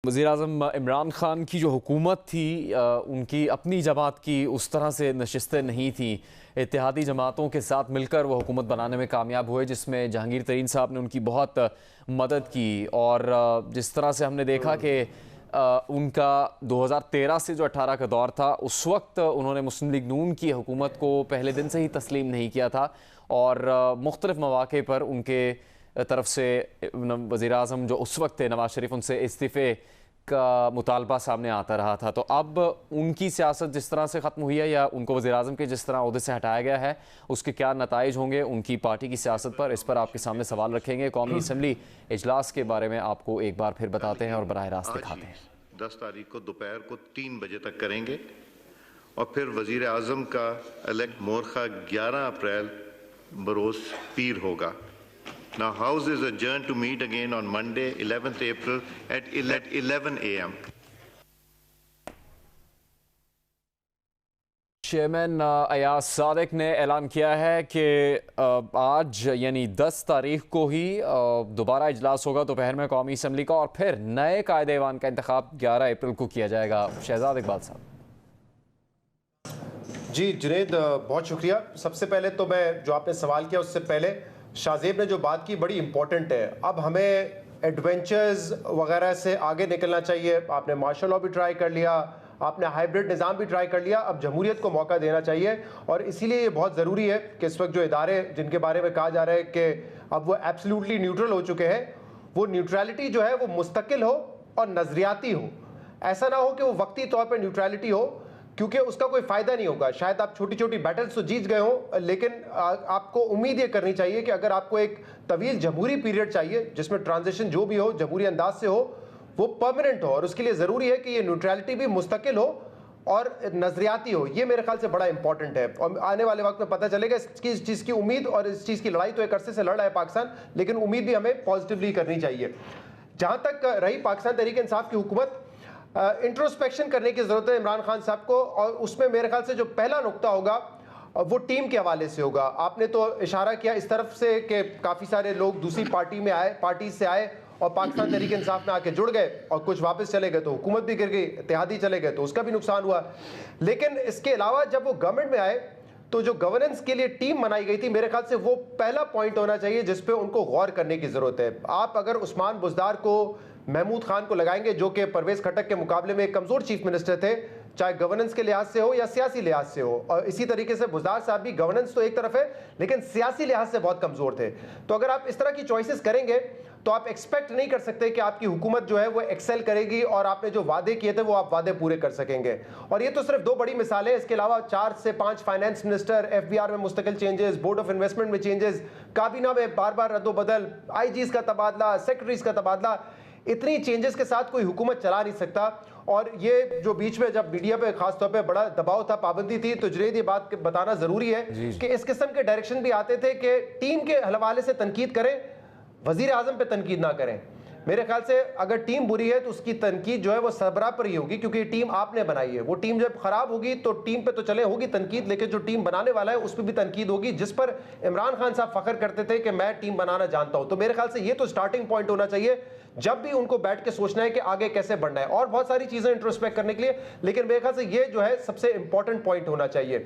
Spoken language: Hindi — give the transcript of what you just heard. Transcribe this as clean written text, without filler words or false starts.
वज़ीर-ए-आज़म इमरान खान की जो हुकूमत थी उनकी अपनी जमात की उस तरह से नशिस्तें नहीं थी। इत्तेहादी जमातों के साथ मिलकर वो हुकूमत बनाने में कामयाब हुए, जिसमें जहांगीर तरीन साहब ने उनकी बहुत मदद की। और जिस तरह से हमने देखा कि उनका 2013 से जो 18 का दौर था, उस वक्त उन्होंने मुस्लिम लीग नून की हुकूमत को पहले दिन से ही तस्लीम नहीं किया था और मुख्तलिफ मौक़े पर उनके तरफ से वज़ीर-ए-आज़म जो उस वक्त थे नवाज़ शरीफ, उनसे इस्तीफ़े का मुतालबा सामने आता रहा था। तो अब उनकी सियासत जिस तरह से ख़त्म हुई है या उनको वज़ीर-ए-आज़म के जिस तरह ओहदे से हटाया गया है, उसके क्या नताइज होंगे उनकी पार्टी की सियासत पर, इस पर आपके सामने सवाल रखेंगे। कौमी असम्बली इजलास के बारे में आपको एक बार फिर बताते हैं और बराह रास्त दिखाते हैं। 10 तारीख को दोपहर को 3 बजे तक करेंगे और फिर वज़ीर-ए-आज़म का इलेक्ट मोरखा 11 अप्रैल बरोज़ पीर होगा। Now, House is adjourned to meet again on Monday, 11th April at 11 a.m. Chairman Ayaz Sadiq ने ऐलान किया है कि आज यानी 10 तारीख को ही दोबारा इजलास होगा दोपहर में कौमी असम्बली का, और फिर नए कायदे ईवान का इंतखाब 11 अप्रैल को किया जाएगा। शहजाद इकबाल साहब। जी जुनैद, बहुत शुक्रिया। सबसे पहले तो मैं जो आपने सवाल किया उससे पहले शाहजेब ने जो बात की बड़ी इंपॉर्टेंट है। अब हमें एडवेंचर्स वगैरह से आगे निकलना चाहिए। आपने मार्शल लॉ भी ट्राई कर लिया, आपने हाइब्रिड निज़ाम भी ट्राई कर लिया, अब जमहूरियत को मौका देना चाहिए। और इसीलिए ये बहुत ज़रूरी है कि इस वक्त जो इदारे जिनके बारे में कहा जा रहा है कि अब वो एब्सोल्युटली न्यूट्रल हो चुके हैं, वो न्यूट्रलिटी जो है वो मुस्तकिल हो और नज़रियाती हो। ऐसा ना हो कि वो वक्ती तौर पर न्यूट्रलिटी हो, क्योंकि उसका कोई फ़ायदा नहीं होगा। शायद आप छोटी छोटी बैटल्स तो जीत गए हो, लेकिन आपको उम्मीद ये करनी चाहिए कि अगर आपको एक तवील जमहूरी पीरियड चाहिए जिसमें ट्रांजिशन जो भी हो जमहूरी अंदाज से हो, वो परमानेंट हो। और उसके लिए ज़रूरी है कि ये न्यूट्रलिटी भी मुस्तकिल हो और नज़रियाती हो। ये मेरे ख्याल से बड़ा इंपॉर्टेंट है और आने वाले वक्त में पता चलेगा इस चीज़ की उम्मीद और इस चीज़ की लड़ाई तो एक अरसे से लड़ रहा है पाकिस्तान, लेकिन उम्मीद भी हमें पॉजिटिवली करनी चाहिए। जहाँ तक रही पाकिस्तान तहरीक इंसाफ की हुकूमत, इंट्रोस्पेक्शन करने की ज़रूरत है इमरान खान साहब को, और उसमें मेरे ख्याल से जो पहला नुक्ता होगा वो टीम के हवाले से होगा। आपने तो इशारा किया इस तरफ से कि काफ़ी सारे लोग दूसरी पार्टी से आए और पाकिस्तान तहरीक इंसाफ में आके जुड़ गए, और कुछ वापस चले गए तो हुकूमत भी गिर गई, इत्तेहादी चले गए तो उसका भी नुकसान हुआ। लेकिन इसके अलावा जब वो गवर्नमेंट में आए तो जो गवर्नेंस के लिए टीम बनाई गई थी, मेरे ख्याल से वो पहला पॉइंट होना चाहिए जिस पे उनको गौर करने की ज़रूरत है। आप अगर उस्मान बुज़दार को, महमूद खान को लगाएंगे जो कि परवेज़ खट्टक के मुकाबले में एक कमज़ोर चीफ मिनिस्टर थे, चाहे गवर्नेंस के लिहाज से हो या सियासी लिहाज से हो, और इसी तरीके से बुज़दार साहब भी गवर्नेंस तो एक तरफ है लेकिन सियासी लिहाज से बहुत कमज़ोर थे। तो अगर आप इस तरह की चॉइसेस करेंगे तो आप एक्सपेक्ट नहीं कर सकते कि आपकी हुकूमत जो है वो एक्सेल करेगी और आपने जो वादे किए थे वो आप वादे पूरे कर सकेंगे। और ये तो सिर्फ 2 बड़ी मिसालें, इसके अलावा 4 से 5 फाइनेंस मिनिस्टर, FBR में मुस्तकिल चेंजेस, बोर्ड ऑफ इन्वेस्टमेंट में चेंजेस, काबीना में बार बार रद्दोबदल, IGs का तबादला, सेक्रेटरीज का तबादला, इतनी चेंजेस के साथ कोई हुकूमत चला नहीं सकता। और ये जो बीच में जब मीडिया पे खासतौर पे बड़ा दबाव था, पाबंदी थी, तो जुनैद ये बात बताना ज़रूरी है कि इस किस्म के डायरेक्शन भी आते थे कि टीम के हवाले से तनकीद करें, वज़ीर आज़म पे तनकीद ना करें। मेरे ख्याल से अगर टीम बुरी है तो उसकी तनकीद जो है वो सरबराह पर ही होगी, क्योंकि टीम आपने बनाई है। वो टीम जब खराब होगी तो टीम पे तो चले होगी तनकीद, लेकिन जो टीम बनाने वाला है उस पर भी तनकीद होगी, जिस पर इमरान खान साहब फख्र करते थे कि मैं टीम बनाना जानता हूं। तो मेरे ख्याल से ये तो स्टार्टिंग पॉइंट होना चाहिए जब भी उनको बैठ के सोचना है कि आगे कैसे बढ़ना है, और बहुत सारी चीजें इंट्रोस्पेक्ट करने के लिए, लेकिन मेरे ख्याल से ये जो है सबसे इंपॉर्टेंट पॉइंट होना चाहिए।